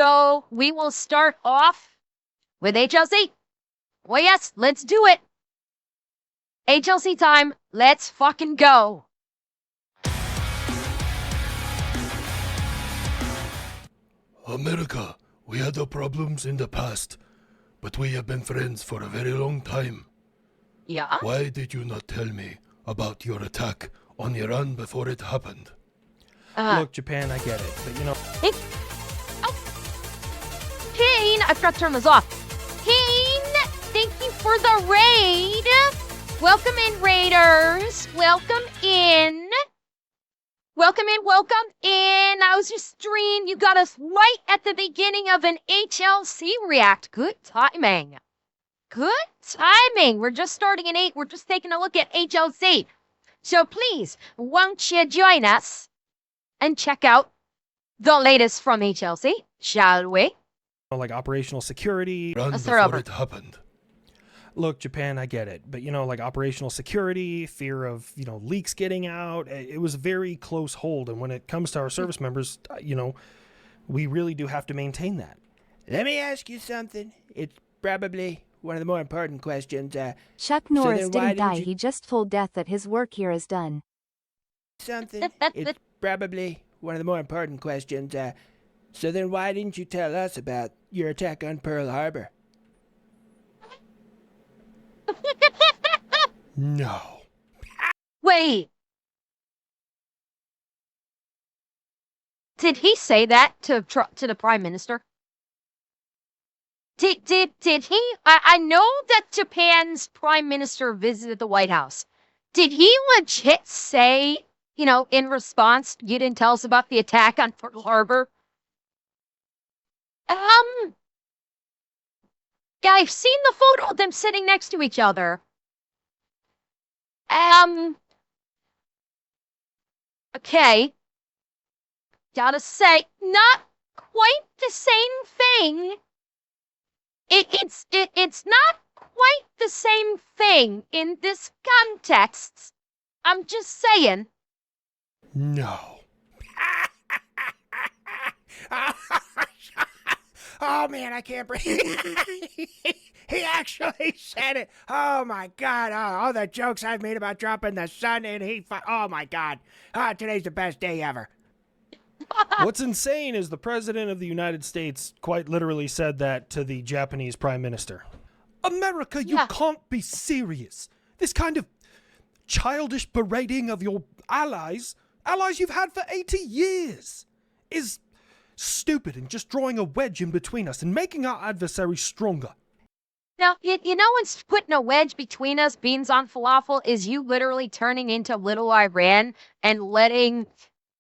So we will start off with HLC. Well, yes, let's do it. HLC time. Let's fucking go. America, we had our problems in the past, but we have been friends for a very long time. Yeah? Why did you not tell me about your attack on Iran before it happened? Look, Japan, I get it, but you know... Kane, I forgot to turn this off. Kane, thank you for the raid. Welcome in, Raiders. Welcome in. Welcome in, welcome in. I was just streaming. You got us right at the beginning of an HLC react. Good timing. Good timing. We're just starting at 8. We're just taking a look at HLC. So please, won't you join us and check out the latest from HLC, shall we? like operational security. Iran Let's start before over. it happened. Look, Japan, I get it, but you know, like operational security, fear of, you know, leaks getting out, it was a very close hold. And when it comes to our service members, you know, we really do have to maintain that. Let me ask you something. It's probably one of the more important questions. Chuck Norris then why didn't die, didn't you- he just told Death that his work here is done. Something. It's probably one of the more important questions. So then why didn't you tell us about your attack on Pearl Harbor? No. Wait. Did he say that to the Prime Minister? Did he? I know that Japan's Prime Minister visited the White House. Did he legit say, you know, in response, you didn't tell us about the attack on Pearl Harbor? Yeah, I've seen the photo of them sitting next to each other. Okay. Gotta say, not quite the same thing. It's not quite the same thing in this context. I'm just saying. No. Oh man, I can't breathe. He actually said it. Oh my God. Oh, all the jokes I've made about dropping the sun and oh my God. Today's the best day ever. What's insane is the President of the United States quite literally said that to the Japanese Prime Minister. America, you Yeah. can't be serious. This kind of childish berating of your allies you've had for 80 years, is stupid and just drawing a wedge in between us and making our adversary stronger. Now, you know what's putting a wedge between us, beans on falafel, is you literally turning into little Iran and letting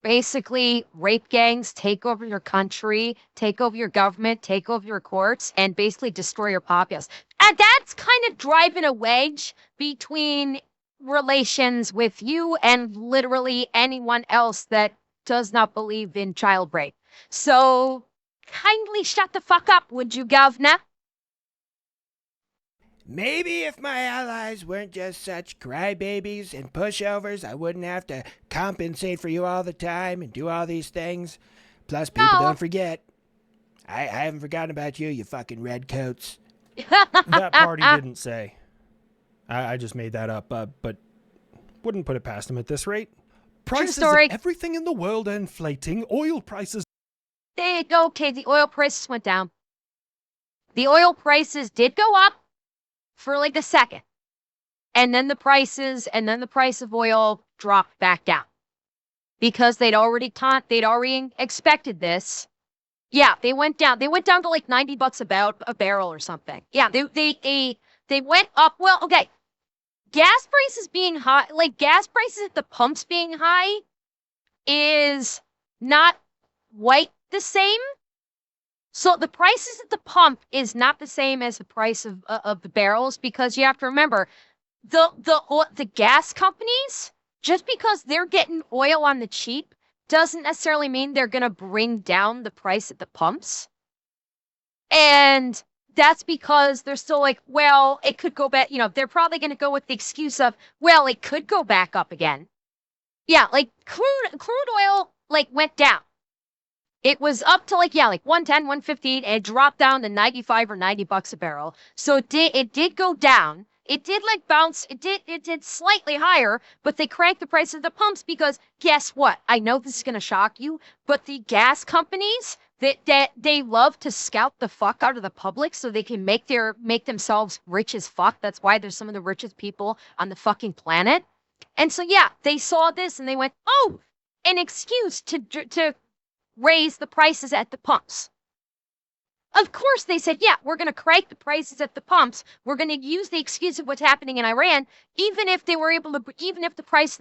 basically rape gangs take over your country, take over your government, take over your courts, and basically destroy your populace. And that's kind of driving a wedge between relations with you and literally anyone else that does not believe in child rape. So, kindly shut the fuck up, would you, governor? Maybe if my allies weren't just such crybabies and pushovers, I wouldn't have to compensate for you all the time and do all these things. Plus, people No. don't forget. I haven't forgotten about you, you fucking redcoats. That part he didn't say. I just made that up, but wouldn't put it past him at this rate. Prices of story. everything in the world are inflating. Oil prices. There you go. Okay, the oil prices went down. The oil prices did go up for like a second. And then the price of oil dropped back down. Because they'd already expected this. Yeah, they went down. They went down to like $90 a barrel or something. Yeah, they went up. Well, okay. Gas prices being high, like gas prices at the pumps being high is not quite the same. So the prices at the pump is not the same as the price of the barrels, because you have to remember the gas companies, just because they're getting oil on the cheap doesn't necessarily mean they're going to bring down the price at the pumps. And that's because they're still like, well, it could go back, you know, they're probably going to go with the excuse of, well, it could go back up again. Yeah, like crude oil like went down. It was up to like 110, 115, and it dropped down to 95 or $90 a barrel. So it did go down. It did like bounce. It did slightly higher, but they cranked the price of the pumps because guess what? I know this is gonna shock you, but the gas companies that they love to scout the fuck out of the public so they can make themselves rich as fuck. That's why they're some of the richest people on the fucking planet. And so yeah, they saw this and they went, "Oh, an excuse to raise the prices at the pumps." Of course, they said, "Yeah, we're going to crank the prices at the pumps. We're going to use the excuse of what's happening in Iran, even if they were able to, even if the price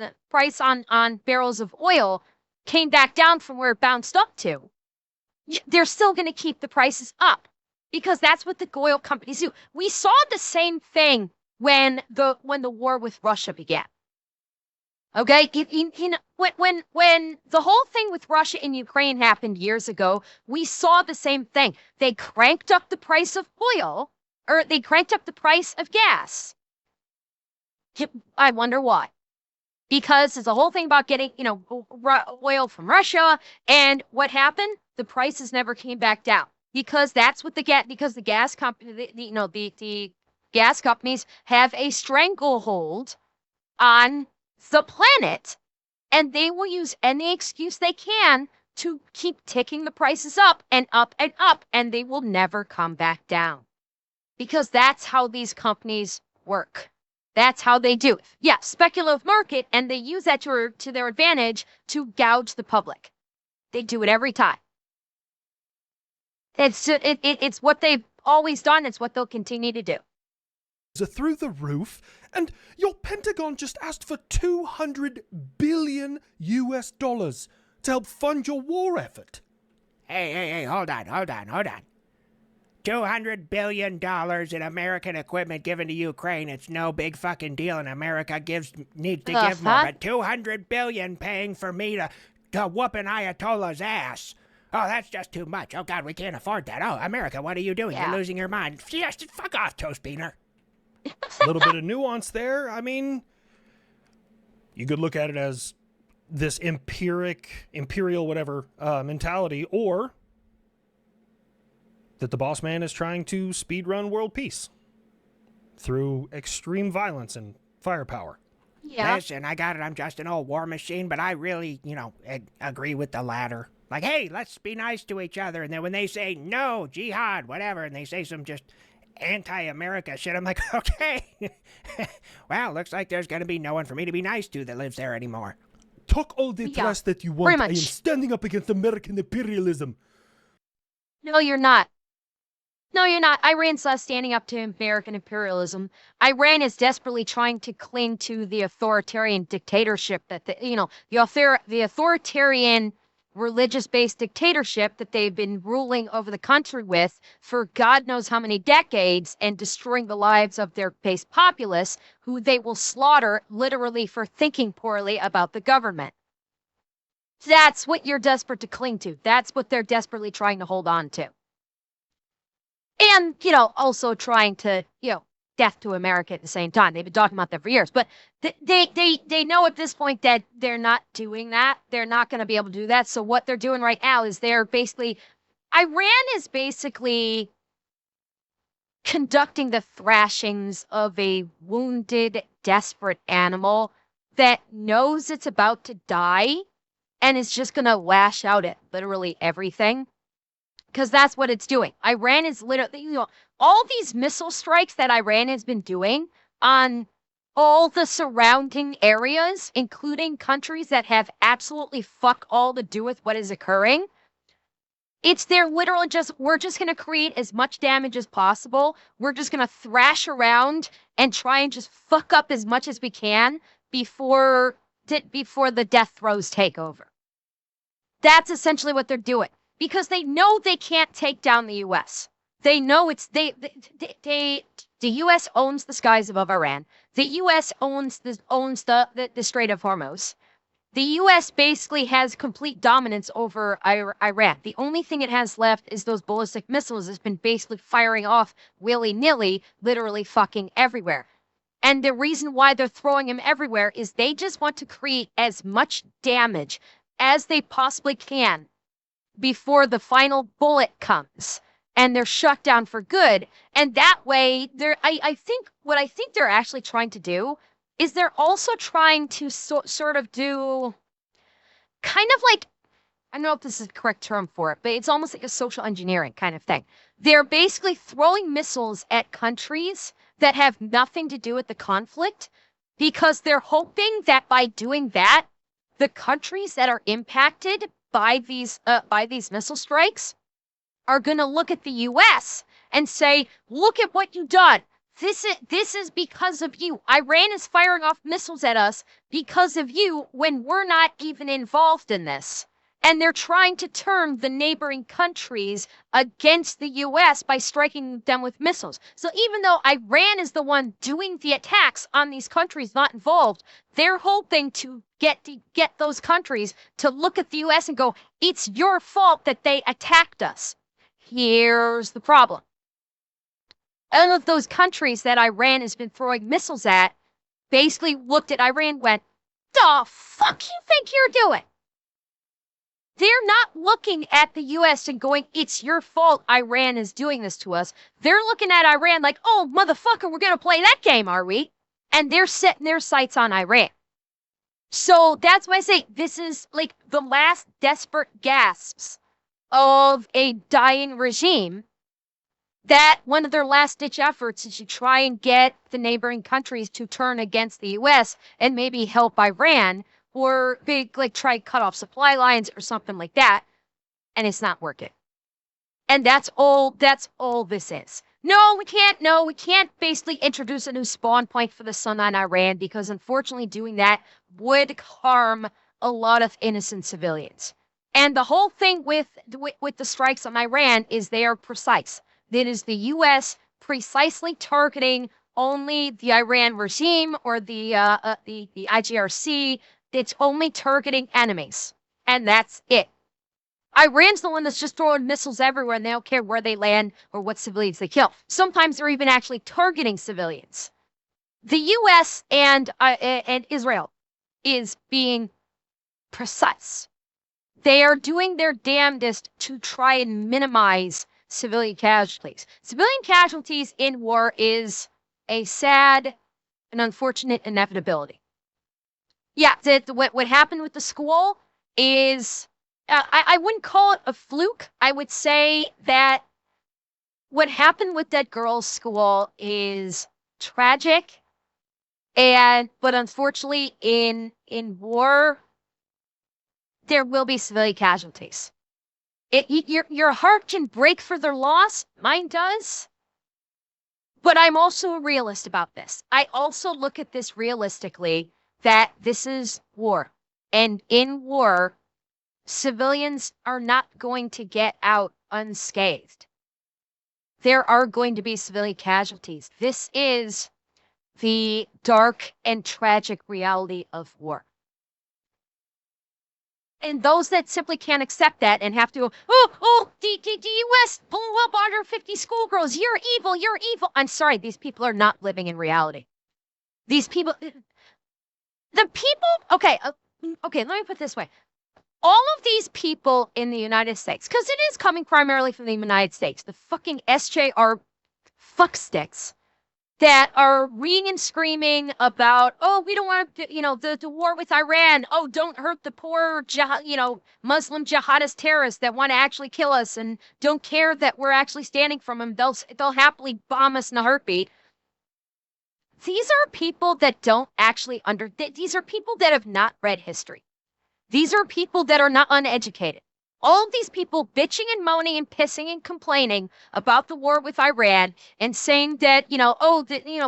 on barrels of oil came back down from where it bounced up to, they're still going to keep the prices up because that's what the oil companies do." We saw the same thing when the war with Russia began. Okay, when the whole thing with Russia and Ukraine happened years ago, we saw the same thing. They cranked up the price of oil, or they cranked up the price of gas. I wonder why. Because there's a whole thing about getting, oil from Russia, and what happened? The prices never came back down because that's what the gas company, the gas companies have a stranglehold on the planet, and they will use any excuse they can to keep ticking the prices up and up and up, and they will never come back down because that's how these companies work. That's how they do. Yeah, speculative market, and they use that to their advantage to gouge the public. They do it every time. It's what they've always done. It's what they'll continue to do. Are through the roof, and your Pentagon just asked for $200 billion to help fund your war effort. Hey, hold on. $200 billion in American equipment given to Ukraine. It's no big fucking deal, and America needs to give more. But $200 billion paying for me to whoop an Ayatollah's ass. Oh, that's just too much. Oh, God, we can't afford that. Oh, America, what are you doing? Yeah. You're losing your mind. Just fuck off, Toast Beaner. A little bit of nuance there. I mean, you could look at it as this imperial whatever mentality, or that the boss man is trying to speedrun world peace through extreme violence and firepower. Yeah. Listen, I got it. I'm just an old war machine, but I really, agree with the latter. Like, hey, let's be nice to each other. And then when they say no, jihad, whatever, and they say some just anti-America shit, I'm like, okay. Well, looks like there's going to be no one for me to be nice to that lives there anymore. Talk all the trust that you want. I am much. standing up against American imperialism. No, you're not. No, you're not. Iran's not standing up to American imperialism. Iran is desperately trying to cling to the authoritarian dictatorship that the authoritarian religious-based dictatorship that they've been ruling over the country with for God knows how many decades and destroying the lives of their base populace, who they will slaughter literally for thinking poorly about the government. That's what you're desperate to cling to. That's what they're desperately trying to hold on to. And, also trying to, death to America at the same time. They've been talking about that for years. But they know at this point that they're not doing that. They're not going to be able to do that. So what they're doing right now is Iran is basically conducting the thrashings of a wounded, desperate animal that knows it's about to die and is just going to lash out at literally everything. Because that's what it's doing. Iran is literally, all these missile strikes that Iran has been doing on all the surrounding areas, including countries that have absolutely fuck all to do with what is occurring. They're literally we're just going to create as much damage as possible. We're just going to thrash around and try and just fuck up as much as we can before the death throes take over. That's essentially what they're doing. Because they know they can't take down the U.S. They know the U.S. owns the skies above Iran. The U.S. owns the Strait of Hormuz. The U.S. basically has complete dominance over Iran. The only thing it has left is those ballistic missiles it's been basically firing off willy-nilly, literally fucking everywhere. And the reason why they're throwing them everywhere is they just want to create as much damage as they possibly can before the final bullet comes and they're shut down for good. And that way, I think what I think they're actually trying to do is they're also trying to sort of do kind of like, I don't know if this is the correct term for it, but it's almost like a social engineering kind of thing. They're basically throwing missiles at countries that have nothing to do with the conflict because they're hoping that by doing that, the countries that are impacted by these missile strikes are going to look at the U.S. and say, look at what you've done. This is because of you. Iran is firing off missiles at us because of you when we're not even involved in this. And they're trying to turn the neighboring countries against the U.S. by striking them with missiles. So even though Iran is the one doing the attacks on these countries not involved, they're hoping to get those countries to look at the U.S. and go, it's your fault that they attacked us. Here's the problem. All of those countries that Iran has been throwing missiles at basically looked at Iran and went, the fuck you think you're doing? They're not looking at the U.S. and going, it's your fault Iran is doing this to us. They're looking at Iran like, oh, motherfucker, we're going to play that game, are we? And they're setting their sights on Iran. So that's why I say this is like the last desperate gasps of a dying regime, that one of their last-ditch efforts is to try and get the neighboring countries to turn against the U.S. and maybe help Iran, or try to cut off supply lines or something like that, and it's not working. And that's all this is. No, we can't basically introduce a new spawn point for the sun on Iran, because unfortunately doing that would harm a lot of innocent civilians. And the whole thing with the strikes on Iran is they are precise. That is the U.S. precisely targeting only the Iran regime or the IGRC. It's only targeting enemies, and that's it. Iran's the one that's just throwing missiles everywhere, and they don't care where they land or what civilians they kill. Sometimes they're even actually targeting civilians. The U.S. and Israel is being precise. They are doing their damnedest to try and minimize civilian casualties. Civilian casualties in war is a sad and unfortunate inevitability. Yeah, what happened with the school is, I wouldn't call it a fluke. I would say that what happened with that girls' school is tragic, but unfortunately in war, there will be civilian casualties. Your heart can break for their loss. Mine does. But I'm also a realist about this. I also look at this realistically, that this is war. And in war, civilians are not going to get out unscathed. There are going to be civilian casualties. This is the dark and tragic reality of war. And those that simply can't accept that and have to go, the U.S. blew up 150 schoolgirls. You're evil. You're evil. I'm sorry. These people are not living in reality. These people, okay, let me put it this way. All of these people in the United States, because it is coming primarily from the United States, the fucking SJR fucksticks that are reading and screaming about, oh, we don't want to, the war with Iran. Oh, don't hurt the poor, Muslim jihadist terrorists that want to actually kill us and don't care that we're actually standing from them. They'll happily bomb us in a heartbeat. These are people that don't actually these are people that have not read history. These are people that are not uneducated. All of these people bitching and moaning and pissing and complaining about the war with Iran and saying that,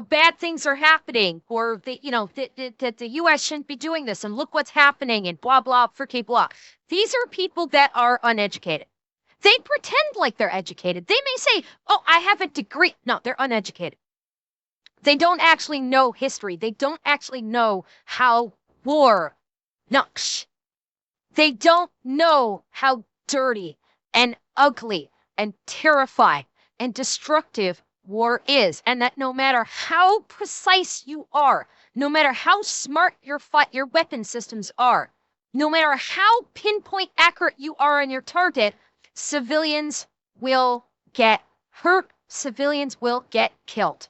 bad things are happening, or that the U.S. shouldn't be doing this, and look what's happening, and blah, blah, fricky blah. These are people that are uneducated. They pretend like they're educated. They may say, oh, I have a degree. No, they're uneducated. They don't actually know history. They don't actually know how war knocks. They don't know how dirty and ugly and terrifying and destructive war is. And that no matter how precise you are, no matter how smart your weapon systems are, no matter how pinpoint accurate you are on your target, civilians will get hurt, civilians will get killed.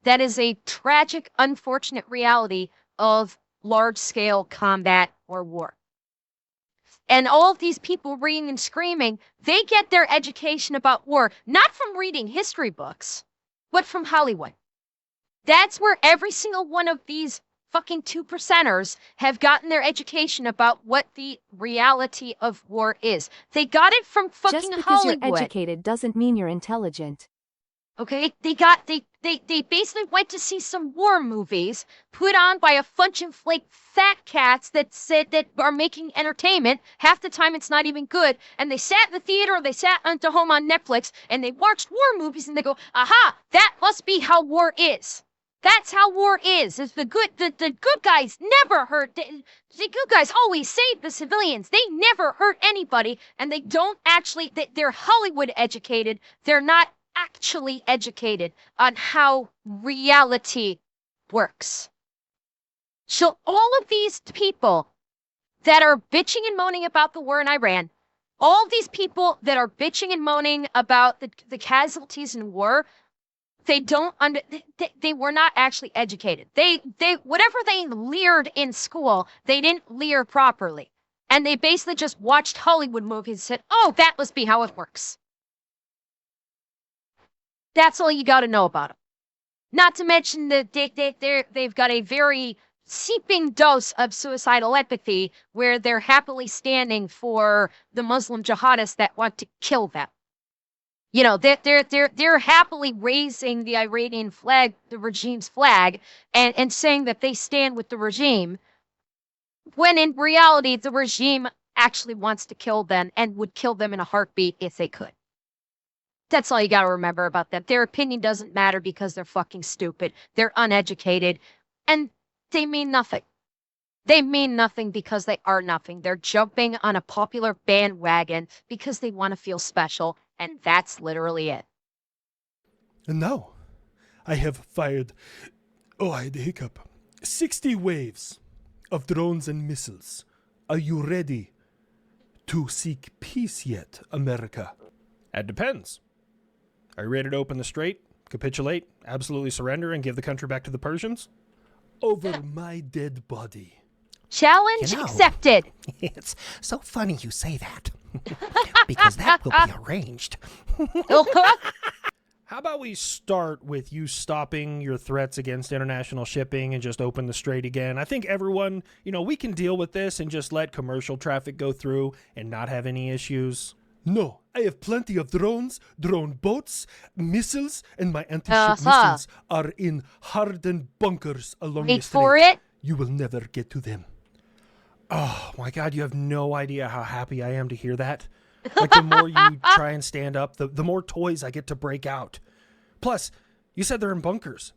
That is a tragic, unfortunate reality of large-scale combat or war. And all of these people reading and screaming, they get their education about war, not from reading history books, but from Hollywood. That's where every single one of these fucking 2%ers have gotten their education about what the reality of war is. They got it from fucking Just because Hollywood. you're educated doesn't mean you're intelligent. Okay, they basically went to see some war movies put on by a bunch of like fat cats that are making entertainment. Half the time it's not even good. And they sat in the theater or they sat at home on Netflix and they watched war movies and they go, aha, that must be how war is. That's how war is. It's the good guys never hurt. The good guys always save the civilians. They never hurt anybody. And they don't actually, they're Hollywood educated. They're not actually educated on how reality works. So all of these people that are bitching and moaning about the war in Iran, all of these people that are bitching and moaning about the casualties in war, they were not actually educated. They whatever they leered in school, they didn't leer properly. And they basically just watched Hollywood movies and said, oh, that must be how it works. That's all you got to know about them. Not to mention that they've got a very seeping dose of suicidal empathy where they're happily standing for the Muslim jihadists that want to kill them. You know, they're happily raising the Iranian flag, the regime's flag, and saying that they stand with the regime, when in reality, the regime actually wants to kill them and would kill them in a heartbeat if they could. That's all you got to remember about them. Their opinion doesn't matter because they're fucking stupid. They're uneducated. And they mean nothing. They mean nothing because they are nothing. They're jumping on a popular bandwagon because they want to feel special. And that's literally it. And now, I have fired, oh, I had a hiccup, 60 waves of drones and missiles. Are you ready to seek peace yet, America? It depends. Are you ready to open the Strait, capitulate, absolutely surrender, and give the country back to the Persians? Over my dead body. Challenge You know. accepted. It's so funny you say that. Because that will be arranged. How about we start with you stopping your threats against international shipping and just open the Strait again? I think everyone, we can deal with this and just let commercial traffic go through and not have any issues. No, I have plenty of drones, drone boats, missiles, and my anti-ship missiles are in hardened bunkers along the Wait strait. for it. You will never get to them. Oh my God, you have no idea how happy I am to hear that. Like the more you try and stand up, the more toys I get to break out. Plus, you said they're in bunkers.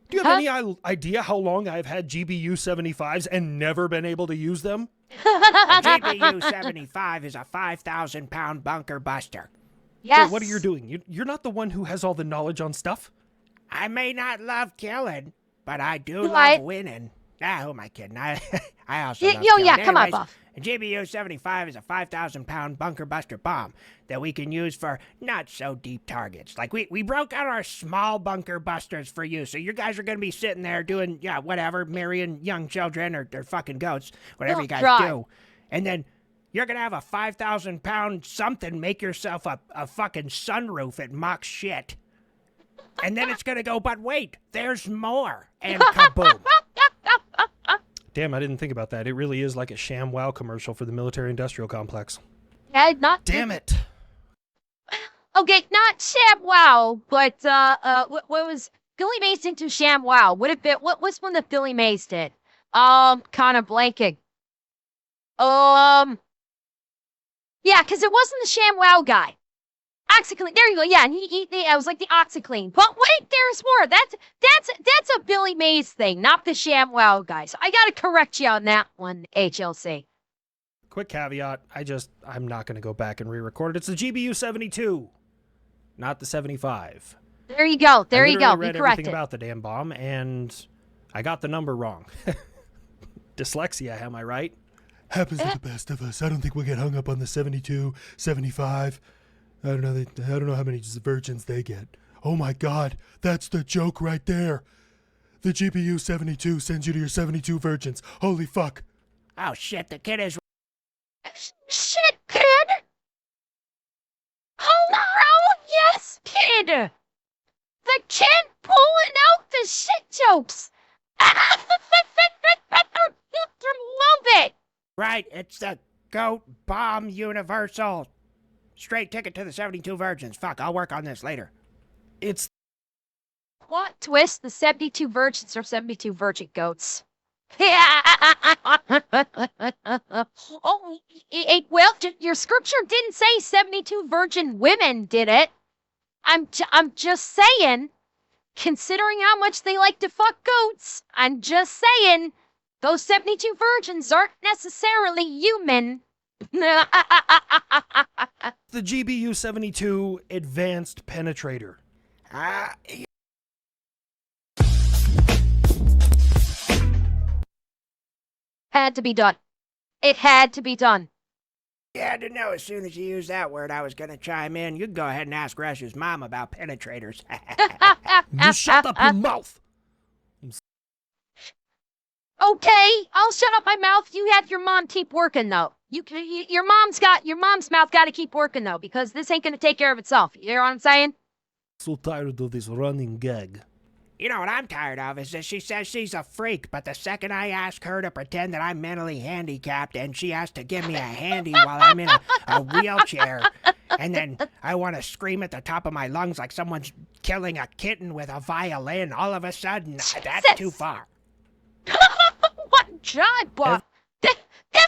Do you have any idea how long I've had GBU 75s and never been able to use them? A GBU 75 is a 5,000-pound bunker buster. Yes. Wait, what are you doing? You're not the one who has all the knowledge on stuff? I may not love killing, but I do What? love winning. Ah, who am I kidding? I also Yo, love killing. yeah, come on, Anyways, Buff. A GBU 75 is a 5,000-pound bunker buster bomb that we can use for not so deep targets. Like we broke out our small bunker busters for you, so you guys are gonna be sitting there doing whatever, marrying young children or fucking goats, whatever you guys do, and then you're gonna have a 5,000-pound something make yourself a fucking sunroof at Mach shit, and then it's gonna go. But wait, there's more, and kaboom. Damn, I didn't think about that. It really is like a ShamWow commercial for the military-industrial complex. Yeah, not Damn it. Okay, not ShamWow, but what was Billy Mays into ShamWow? What was one that Billy Mays did? Kind of blanking. Yeah, because it wasn't the ShamWow guy. OxyClean. There you go. Yeah, and I was like the OxyClean. But wait, there's more. That's a Billy Mays thing, not the ShamWow guy. So I gotta correct you on that one, HLC. Quick caveat, I'm not going to go back and re-record it. It's the GBU 72, not the 75. There you go. There you go. I Be read everything corrected. about the damn bomb, and I got the number wrong. Dyslexia, am I right? Happens to the best of us. I don't think we'll get hung up on the 72, 75. I don't know how many virgins they get. Oh my god, that's the joke right there. The GPU 72 sends you to your 72 virgins. Holy fuck. Oh shit, the kid is. Shit, kid! Oh no, yes, kid! The kid pulling out the shit jokes! Love it! Right, it's the Goat Bomb Universal. Straight ticket to the 72 virgins. Fuck, I'll work on this later. It's Plot twist, the 72 virgins are 72 virgin goats. Oh, well, your scripture didn't say 72 virgin women, did it? I'm just saying, considering how much they like to fuck goats, I'm just saying, those 72 virgins aren't necessarily human. the GBU 72 Advanced Penetrator. Had to be done. It had to be done. You had to know as soon as you used that word I was going to chime in. You can go ahead and ask Rush's mom about penetrators. You shut up your mouth. Okay, I'll shut up my mouth. You have your mom keep working though. Your mom's mouth got to keep working though, because this ain't gonna take care of itself. You know what I'm saying? So tired of this running gag. You know what I'm tired of is that she says she's a freak, but the second I ask her to pretend that I'm mentally handicapped and she has to give me a handy while I'm in a wheelchair, and then I want to scream at the top of my lungs like someone's killing a kitten with a violin, all of a sudden, that's too far. What John Bob? That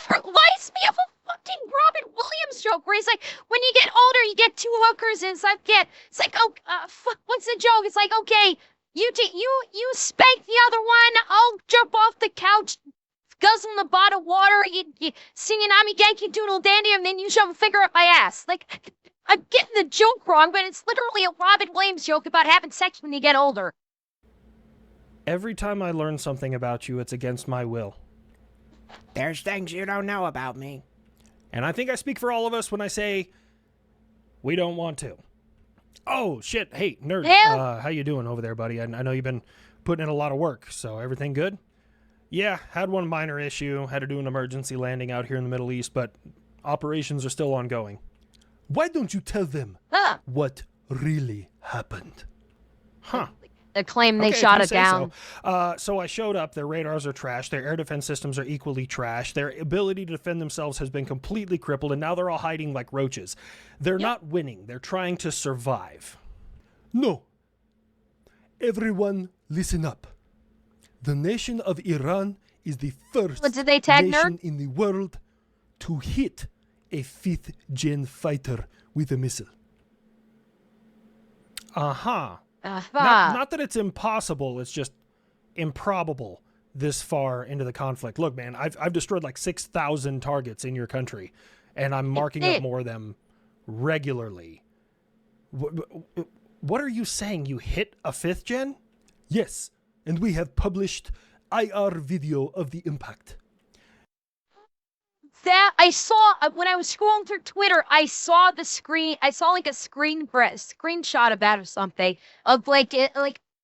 reminds me of a fucking Robin Williams joke where he's like, when you get older, you get two hookers inside. It's like, oh, what's the joke? It's like, okay, you spank the other one. I'll jump off the couch, guzzle the bottle of water, you singing I'm a Yankee Doodle Dandy, and then you shove a finger up my ass. Like, I'm getting the joke wrong, but it's literally a Robin Williams joke about having sex when you get older. Every time I learn something about you, it's against my will. There's things you don't know about me. And I think I speak for all of us when I say we don't want to. Oh, shit. Hey, nerd. How you doing over there, buddy? I know you've been putting in a lot of work, so everything good? Yeah, had one minor issue. Had to do an emergency landing out here in the Middle East, but operations are still ongoing. Why don't you tell them what really happened? Huh. They claim they Okay, shot if you it say down. So I showed up. Their radars are trashed. Their air defense systems are equally trashed. Their ability to defend themselves has been completely crippled, and now they're all hiding like roaches. They're not winning. They're trying to survive. No. Everyone, listen up. The nation of Iran is the first What, did they tag nation nerd? in the world to hit a 5th-gen fighter with a missile. Uh-huh. Fuck. Not that it's impossible, it's just improbable this far into the conflict. Look, man, I've destroyed like 6,000 targets in your country, and I'm marking up more of them regularly. What are you saying? You hit a 5th gen? Yes, and we have published IR video of the impact. That I saw when I was scrolling through Twitter, I saw the screen. I saw like a screenshot of that or something of like an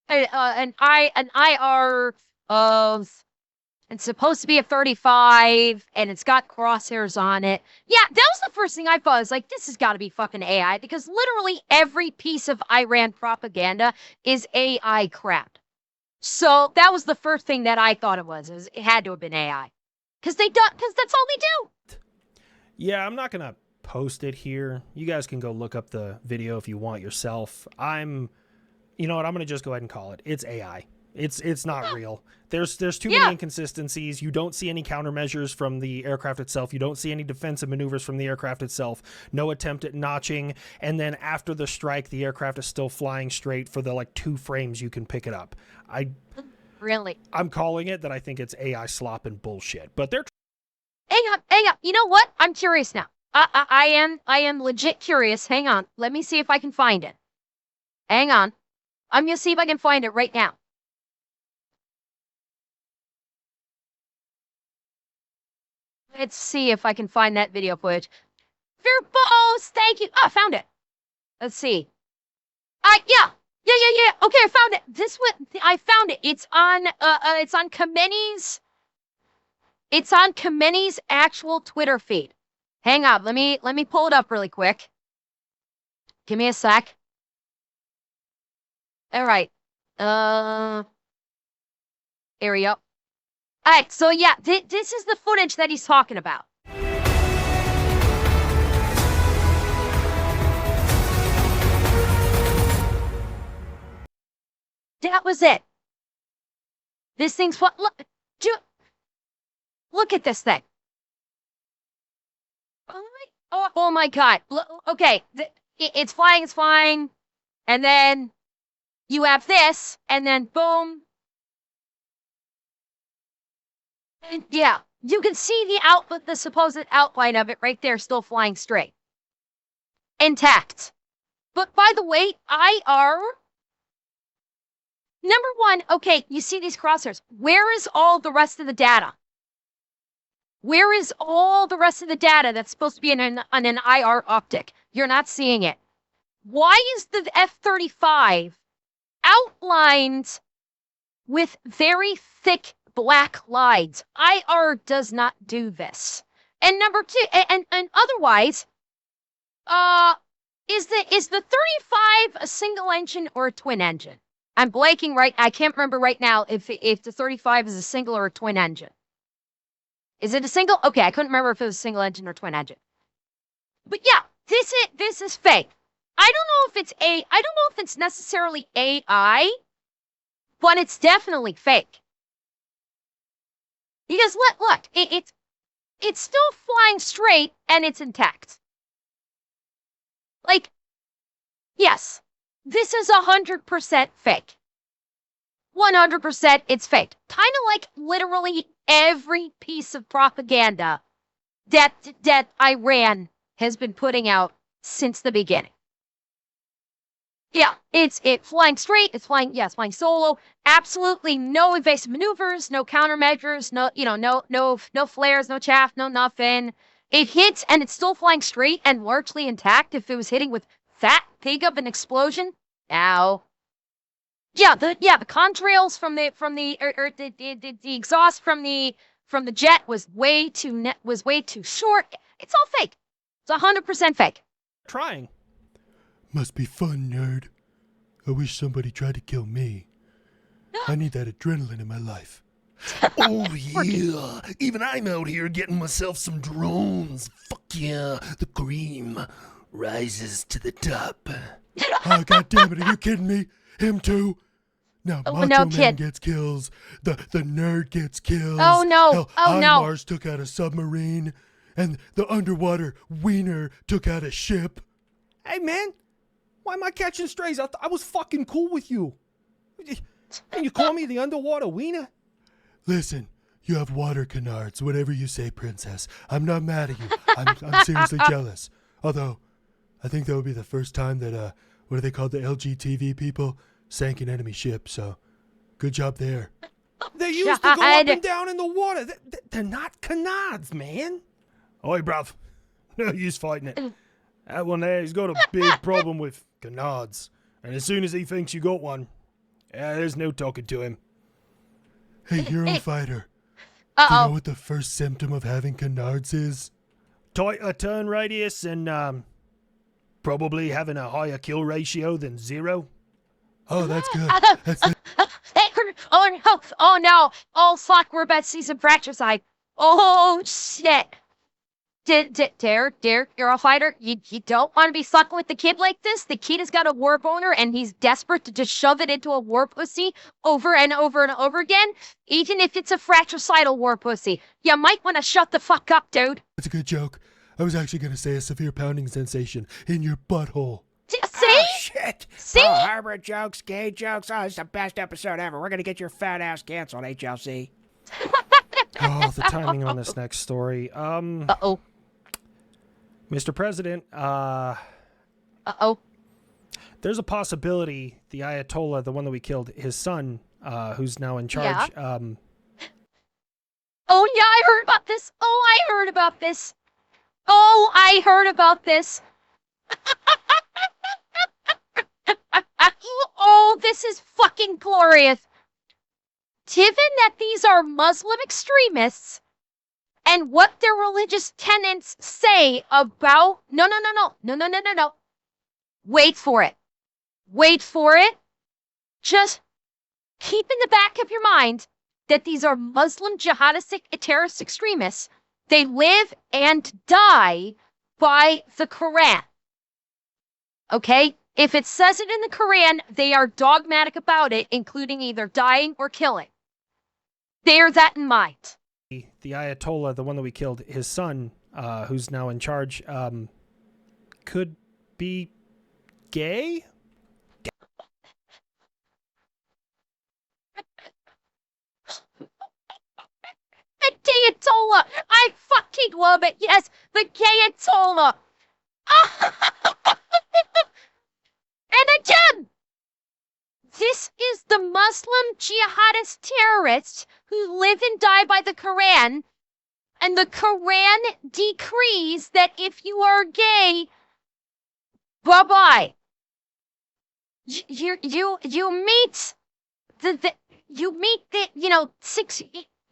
IR of. It's supposed to be a 35, and it's got crosshairs on it. Yeah, that was the first thing I thought. I was like, this has got to be fucking AI, because literally every piece of Iran propaganda is AI crap. So that was the first thing that I thought it was. It had to have been AI. Because that's all they do. Yeah, I'm not going to post it here. You guys can go look up the video if you want yourself. You know what? I'm going to just go ahead and call it. It's AI. It's not real. There's too many inconsistencies. You don't see any countermeasures from the aircraft itself. You don't see any defensive maneuvers from the aircraft itself. No attempt at notching. And then after the strike, the aircraft is still flying straight for the like 2 frames you can pick it up. Really? I'm calling it that. I think it's AI slop and bullshit. But they're Hang up. You know what? I'm curious now. I am legit curious. Hang on. Let me see if I can find it. Hang on. I'm gonna see if I can find it right now. Let's see if I can find that video footage. Verbose, thank you. Oh, I found it. Let's see. Yeah. Okay, I found it. I found it. It's on Kameni's. It's on Kameni's actual Twitter feed. Hang on, let me pull it up really quick. Give me a sec. All right. Here we go. All right, so yeah, this is the footage that he's talking about. That was it. This thing's what? Look at this thing. Oh my God. Okay, it's flying. It's fine, and then you have this, and then boom. And yeah, you can see the supposed outline of it right there, still flying straight, intact. But by the way, Number one, okay, you see these crosshairs. Where is all the rest of the data? Where is all the rest of the data that's supposed to be on an IR optic? You're not seeing it. Why is the F-35 outlined with very thick black lines? IR does not do this. And number two, and otherwise, is the 35 a single engine or a twin engine? I'm blanking I can't remember right now if the 35 is a single or a twin engine. Is it a single? Okay, I couldn't remember if it was a single engine or twin engine. But yeah, this is fake. I don't know if it's necessarily AI, but it's definitely fake. Because look, it's still flying straight and it's intact. Like, yes. This is 100% fake. 100% it's fake. Kind of like literally every piece of propaganda that Iran has been putting out since the beginning. Yeah, it's flying straight, it's flying solo, absolutely no evasive maneuvers, no countermeasures, no flares, no chaff, no nothing. It hits and it's still flying straight and largely intact if it was hitting with that big of an explosion. Now, yeah, the contrails from the exhaust from the jet was way too short. It's all fake. It's 100% fake. Trying. Must be fun, nerd. I wish somebody tried to kill me. I need that adrenaline in my life. Oh yeah, even I'm out here getting myself some drones. Fuck yeah, the cream rises to the top. Oh, God damn it, are you kidding me? Him too? Now Macho no, Man kid. gets kills, the nerd gets kills. Oh, no. Hell, Oh, no. Mars took out a submarine, and the underwater wiener took out a ship. Hey, man. Why am I catching strays? I was fucking cool with you. Can you call me the underwater wiener? Listen, you have water canards, whatever you say, princess. I'm not mad at you. I'm seriously jealous. Although, I think that would be the first time that, what are they called, the LGTV people, sank an enemy ship, so good job there. They used to go up and down in the water. They're not canards, man. Oi, bruv. No use fighting it. That one there, he's got a big problem with canards. And as soon as he thinks you got one, there's no talking to him. Hey, Eurofighter. Do you know what the first symptom of having canards is? Tighter turn radius and, probably having a higher kill ratio than 0. Oh, that's good. That's the- Oh no! Oh fuck! We're about to see some fratricide. Oh shit! Derek, you're a fighter. You don't want to be fucking with the kid like this. The kid has got a war boner and he's desperate to just shove it into a war pussy over and over and over again. Even if it's a fratricidal war pussy, you might want to shut the fuck up, dude. That's a good joke. I was actually going to say a severe pounding sensation in your butthole. See? Oh, shit. See? Oh, harbor jokes, gay jokes. Oh, this is the best episode ever. We're going to get your fat ass canceled, HLC. Oh, the timing on this next story. Uh-oh. Mr. President, Uh-oh. there's a possibility the Ayatollah, the one that we killed, his son, who's now in charge, Oh, yeah, I heard about this. Oh, I heard about this. Oh, I heard about this. Oh, this is fucking glorious. Given that these are Muslim extremists and what their religious tenets say about no. Wait for it. Wait for it. Just keep in the back of your mind that these are Muslim jihadistic terrorist extremists. They live and die by the Quran. Okay? If it says it in the Quran, they are dogmatic about it, including either dying or killing. Bear that in mind. The Ayatollah, the one that we killed, his son, who's now in charge, could be gay? The Ayatollah! I fucking love it! Yes, the Ayatollah! And again, this is the Muslim jihadist terrorists who live and die by the Quran, and the Quran decrees that if you are gay, bye-bye. You meet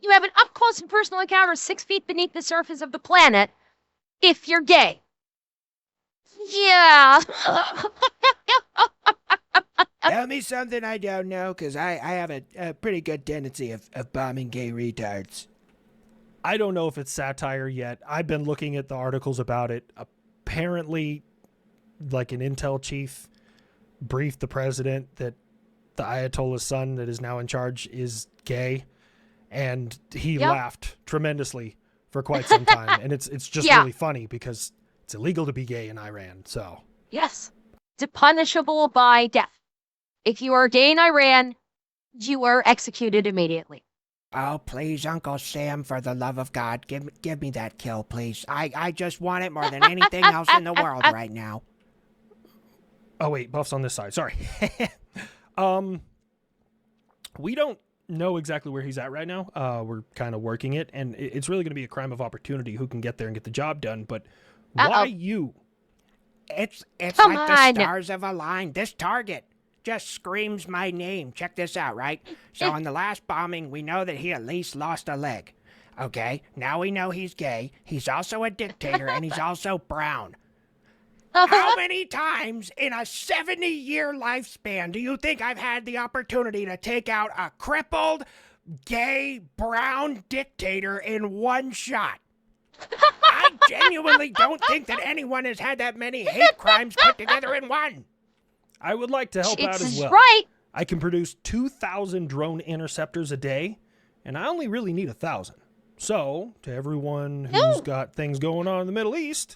you have an up close and personal encounter 6 feet beneath the surface of the planet if you're gay. Yeah. Tell me something I don't know, because I have a pretty good tendency of bombing gay retards. I don't know if it's satire yet. I've been looking at the articles about it. Apparently, like an intel chief briefed the president that the Ayatollah's son that is now in charge is gay, and he laughed tremendously for quite some time. And it's just really funny because it's illegal to be gay in Iran. So yes, it's punishable by death. If you are gay in Iran, you are executed immediately. Oh, please, Uncle Sam, for the love of God, give me that kill, please. I just want it more than anything else in the world right now. Oh, wait, Buff's on this side. Sorry. We don't know exactly where he's at right now. We're kind of working it, and it's really going to be a crime of opportunity who can get there and get the job done. But why you? It's Come like on. the stars have aligned. This target just screams my name. Check this out, right? So in the last bombing, we know that he at least lost a leg. Okay, now we know he's gay. He's also a dictator, and he's also brown. How many times in a 70-year lifespan do you think I've had the opportunity to take out a crippled, gay, brown dictator in one shot? I genuinely don't think that anyone has had that many hate crimes put together in one. I would like to help out as well. Right. I can produce 2,000 drone interceptors a day, and I only really need 1,000. So, to everyone who's got things going on in the Middle East,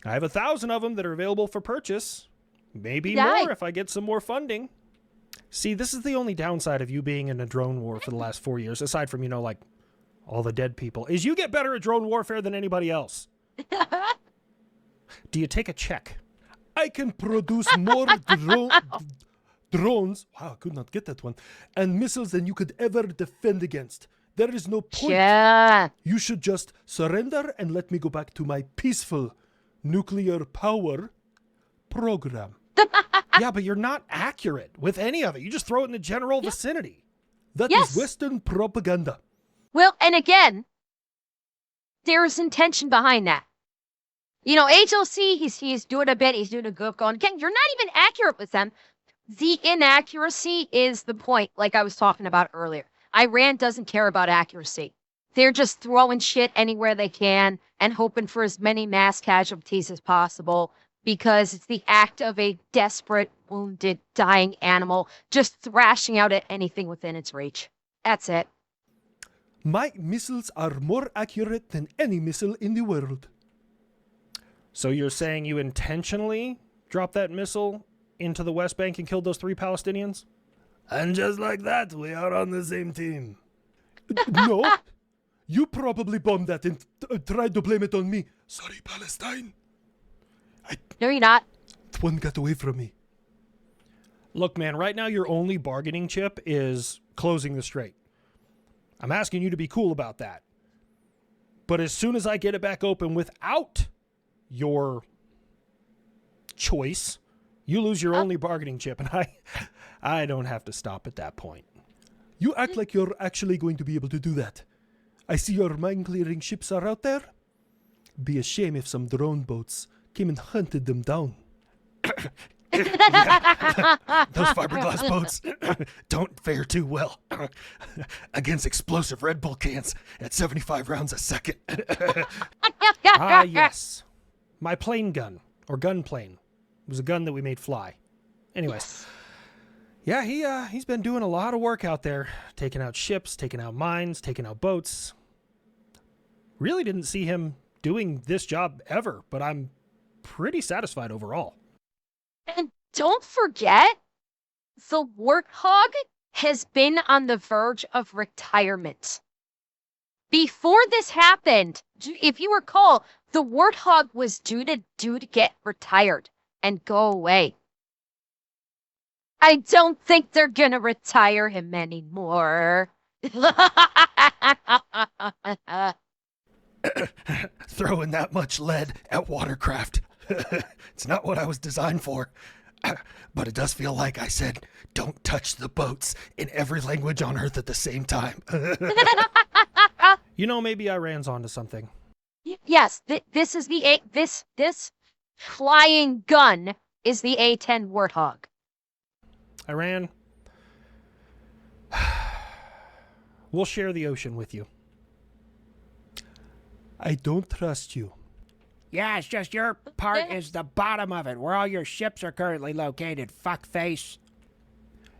I have 1,000 of them that are available for purchase. Maybe more if I get some more funding. See, this is the only downside of you being in a drone war for the last 4 years, aside from, like all the dead people, is you get better at drone warfare than anybody else. Do you take a check? I can produce more drones. Wow, I could not get that one. And missiles than you could ever defend against. There is no point. Yeah. You should just surrender and let me go back to my peaceful nuclear power program. Yeah, but you're not accurate with any of it. You just throw it in the general vicinity. That is Western propaganda. Well, and again, there's intention behind that. HLC, he's doing a bit, he's doing a good going. Again, you're not even accurate with them. The inaccuracy is the point, like I was talking about earlier. Iran doesn't care about accuracy. They're just throwing shit anywhere they can and hoping for as many mass casualties as possible because it's the act of a desperate, wounded, dying animal just thrashing out at anything within its reach. That's it. My missiles are more accurate than any missile in the world. So you're saying you intentionally dropped that missile into the West Bank and killed those 3 Palestinians? And just like that, we are on the same team. No. You probably bombed that and tried to blame it on me. Sorry, Palestine. No, you're not. One got away from me. Look, man, right now your only bargaining chip is closing the Strait. I'm asking you to be cool about that. But as soon as I get it back open without your choice, you lose your only bargaining chip, and I don't have to stop at that point. You act like you're actually going to be able to do that. I see your mine-clearing ships are out there. Be a shame if some drone boats came and hunted them down. Those fiberglass boats don't fare too well against explosive Red Bull cans at 75 rounds a second. Ah, yes. My plane gun, or gun plane. It was a gun that we made fly. Anyways. Yeah, he's been doing a lot of work out there. Taking out ships, taking out mines, taking out boats. Really didn't see him doing this job ever, but I'm pretty satisfied overall. And don't forget, the Warthog has been on the verge of retirement. Before this happened, if you recall, the Warthog was due to get retired and go away. I don't think they're gonna retire him anymore. Throwing that much lead at watercraft. It's not what I was designed for. But it does feel like I said, don't touch the boats in every language on Earth at the same time. Maybe Iran's onto something. Yes, this is this flying gun is the A-10 Warthog. Iran, we'll share the ocean with you. I don't trust you. Yeah, it's just your part is the bottom of it, where all your ships are currently located, fuckface.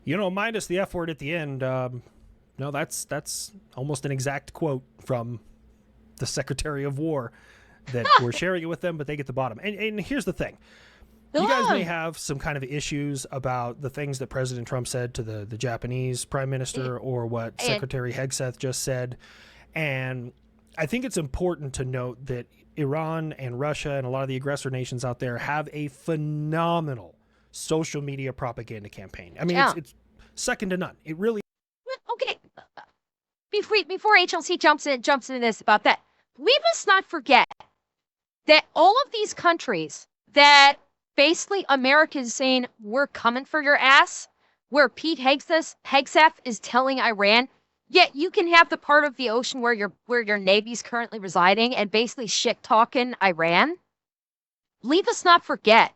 Minus the F word at the end, no, that's almost an exact quote from the Secretary of War, that we're sharing it with them, but they get the bottom. And here's the thing. You guys may have some kind of issues about the things that President Trump said to the Japanese Prime Minister, or what Secretary Hegseth just said. And I think it's important to note that Iran and Russia and a lot of the aggressor nations out there have a phenomenal social media propaganda campaign. I mean, it's second to none. It really. Okay, before HLC jumps into this about that, we must not forget that all of these countries that basically America is saying we're coming for your ass, where Pete Hegseth is telling Iran, yeah, you can have the part of the ocean where your navy's currently residing, and basically shit talking Iran. Leave us not forget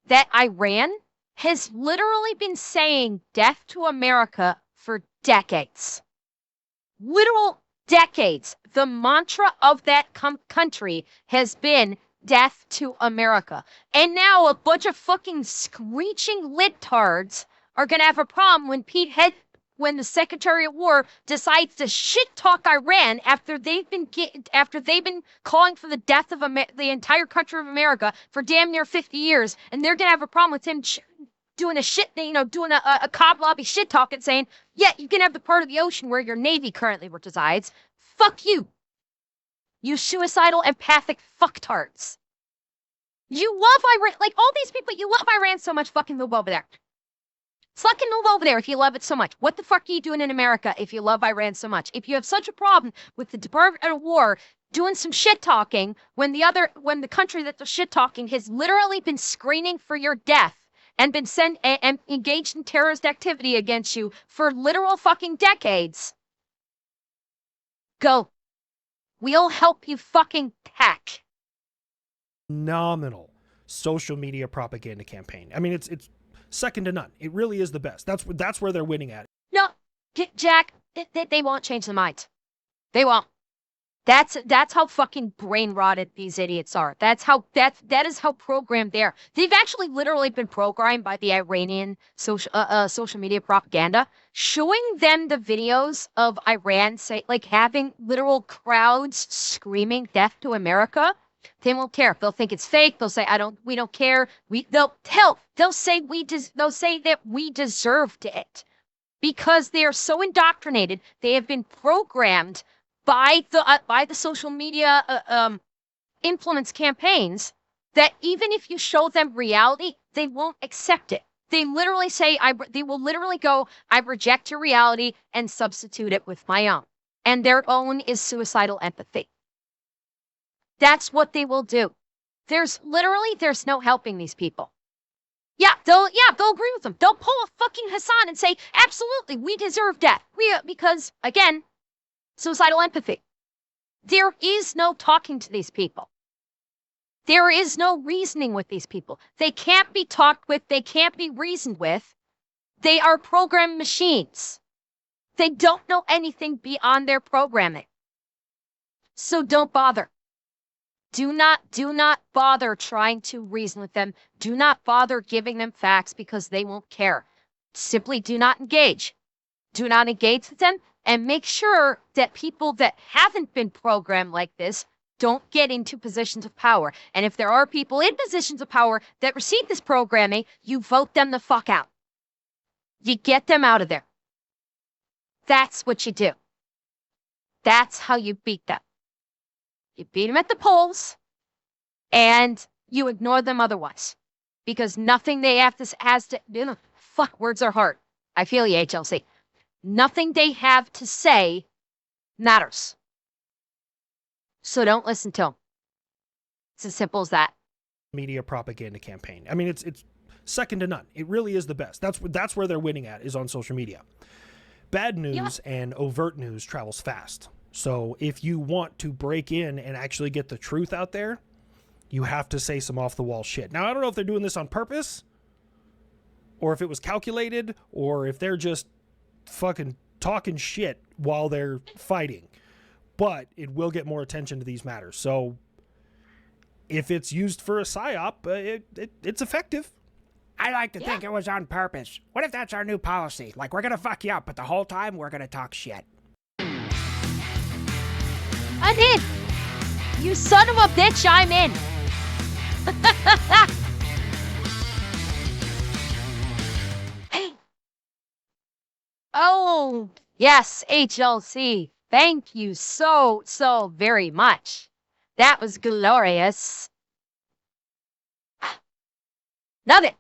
that Iran has literally been saying death to America for decades. Literal decades. The mantra of that country has been death to America. And now a bunch of fucking screeching libtards are gonna have a problem when the Secretary of War decides to shit talk Iran after they've been calling for the death of the entire country of America for damn near 50 years, and they're gonna have a problem with him doing a COD lobby shit talk and saying, yeah, you can have the part of the ocean where your navy currently resides. Fuck you. You suicidal, empathic fucktards. You love Iran, like all these people, you love Iran so much, fucking move over there. Fucking move over there if you love it so much. What the fuck are you doing in America if you love Iran so much? If you have such a problem with the Department of War doing some shit talking when the country that they're shit talking has literally been screening for your death and been and engaged in terrorist activity against you for literal fucking decades, go. We'll help you fucking pack. Phenomenal social media propaganda campaign. I mean, it's second to none. It really is the best. That's where they're winning at. No, Jack, they won't change their minds. They won't. That's how fucking brain rotted these idiots are. That is how programmed they are. They've actually literally been programmed by the Iranian social media propaganda, showing them the videos of Iran having literal crowds screaming death to America. They won't care. They'll think it's fake. They'll say we don't care. They'll say that we deserved it, because they are so indoctrinated. They have been programmed by the social media influence campaigns that even if you show them reality, they won't accept it. They literally say, they will literally go, I reject your reality and substitute it with my own. and their own is suicidal empathy. That's what they will do. There's no helping these people. They'll agree with them. They'll pull a fucking Hassan and say, absolutely, we deserve death. Because, again, suicidal empathy. There is no talking to these people. There is no reasoning with these people. They can't be talked with. They can't be reasoned with. They are program machines. They don't know anything beyond their programming. So don't bother. Do not bother trying to reason with them. Do not bother giving them facts because they won't care. Simply do not engage. Do not engage with them, and make sure that people that haven't been programmed like this don't get into positions of power. And if there are people in positions of power that receive this programming, you vote them the fuck out. You get them out of there. That's what you do. That's how you beat them. You beat them at the polls, and you ignore them otherwise. Because nothing they fuck, words are hard. I feel you, HLC. Nothing they have to say matters. So don't listen to them. It's as simple as that. Media propaganda campaign. I mean, it's second to none. It really is the best. That's where they're winning at, is on social media. Bad news and overt news travels fast. So if you want to break in and actually get the truth out there, you have to say some off-the-wall shit. Now, I don't know if they're doing this on purpose, or if it was calculated, or if they're just fucking talking shit while they're fighting. But it will get more attention to these matters. So if it's used for a psyop, it's effective. I like to think it was on purpose. What if that's our new policy? Like, we're gonna fuck you up, but the whole time we're gonna talk shit. I'm in. You son of a bitch, I'm in. Oh, yes, HLC. Thank you so very much. That was glorious. Love it.